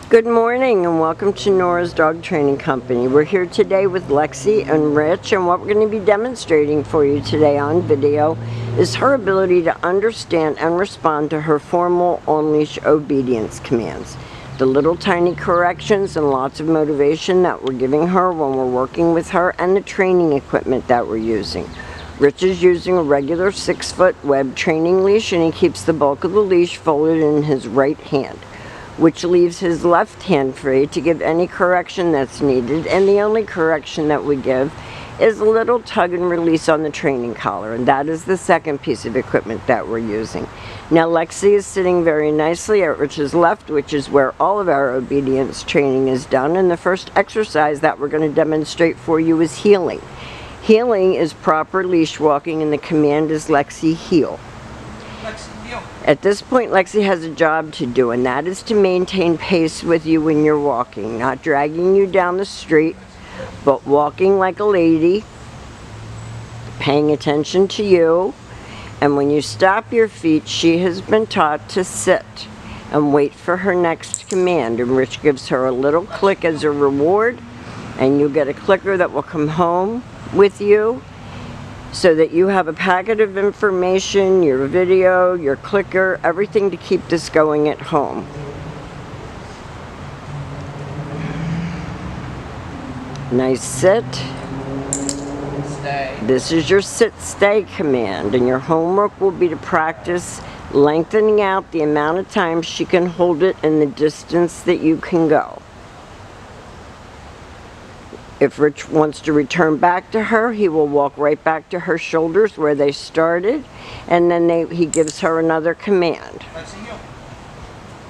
Good morning and welcome to Nora's Dog Training Company. We're here today with Lexi and Rich, and what we're going to be demonstrating for you today on video is her ability to understand and respond to her formal on-leash obedience commands. The little tiny corrections and lots of motivation that we're giving her when we're working with her, and the training equipment that we're using. Rich is using a regular 6-foot web training leash, and he keeps the bulk of the leash folded in his right hand, which leaves his left hand free to give any correction that's needed. And the only correction that we give is a little tug and release on the training collar, and that is the second piece of equipment that we're using. Now Lexi is sitting very nicely at Rich's left, which is where all of our obedience training is done, and the first exercise that we're going to demonstrate for you is heeling. Heeling is proper leash walking, and the command is Lexi, heel. At this point, Lexi has a job to do, and that is to maintain pace with you when you're walking, not dragging you down the street, but walking like a lady, paying attention to you. And when you stop your feet, she has been taught to sit and wait for her next command. And Rich gives her a little click as a reward, and you'll get a clicker that will come home with you, so that you have a packet of information, your video, your clicker, everything to keep this going at home. Nice sit. Stay. This is your sit-stay command, and your homework will be to practice lengthening out the amount of time she can hold it and the distance that you can go. If Rich wants to return back to her, he will walk right back to her shoulders where they started, and then he gives her another command.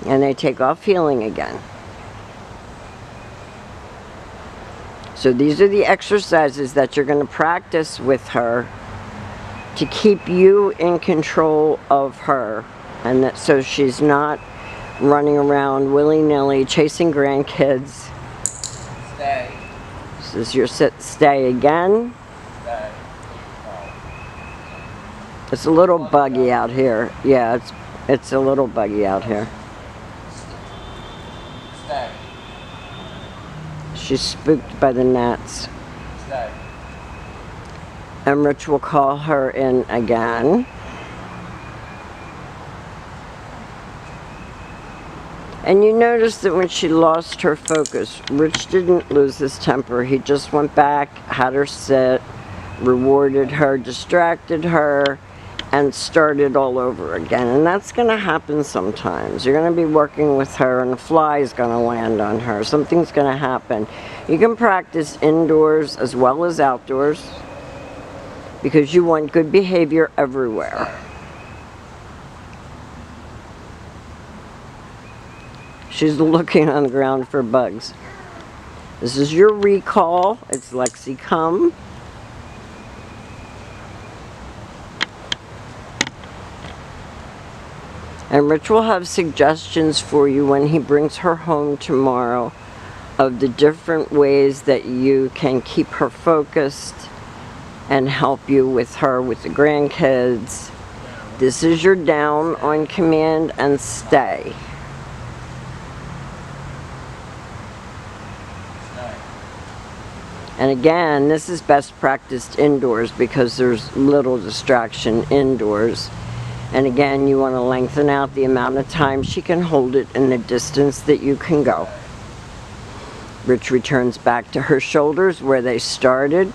And they take off heeling again. So these are the exercises that you're going to practice with her to keep you in control of her, and that so she's not running around willy-nilly chasing grandkids. Stay. This is your sit stay again. Stay. It's a little buggy out here. Yeah, it's a little buggy out here. Stay. She's spooked by the gnats. Stay. And Rich will call her in again. And you notice that when she lost her focus, Rich didn't lose his temper. He just went back, had her sit, rewarded her, distracted her, and started all over again. And that's going to happen sometimes. You're going to be working with her, and a fly is going to land on her. Something's going to happen. You can practice indoors as well as outdoors, because you want good behavior everywhere. She's looking on the ground for bugs. This is your recall. It's Lexi, come. And Rich will have suggestions for you when he brings her home tomorrow of the different ways that you can keep her focused and help you with her with the grandkids. This is your down on command and stay. And again, this is best practiced indoors because there's little distraction indoors. And again, you want to lengthen out the amount of time she can hold it and the distance that you can go. Rich returns back to her shoulders where they started.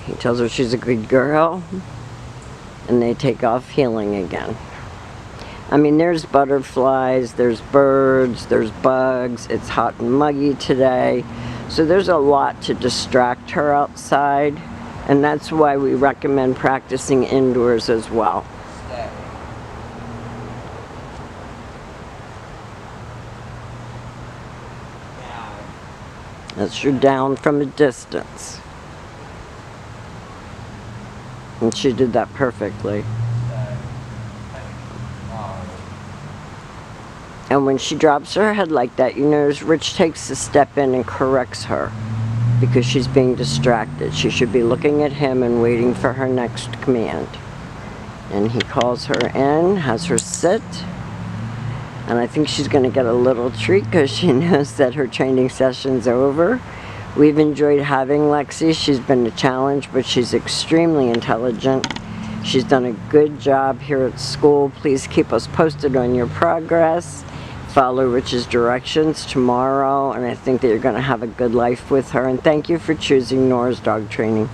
He tells her she's a good girl. And they take off heeling again. I mean, there's butterflies, there's birds, there's bugs. It's hot and muggy today. So there's a lot to distract her outside. And that's why we recommend practicing indoors as well. Stay. That's your down from a distance. And she did that perfectly. And when she drops her head like that, you notice Rich takes a step in and corrects her because she's being distracted. She should be looking at him and waiting for her next command. And he calls her in, has her sit, And I think she's going to get a little treat because she knows that her training session's over. We've enjoyed having Lexi. She's been a challenge, but she's extremely intelligent. She's done a good job here at school. Please keep us posted on your progress. Follow Rich's directions tomorrow, and I think that you're going to have a good life with her. And thank you for choosing Nora's Dog Training.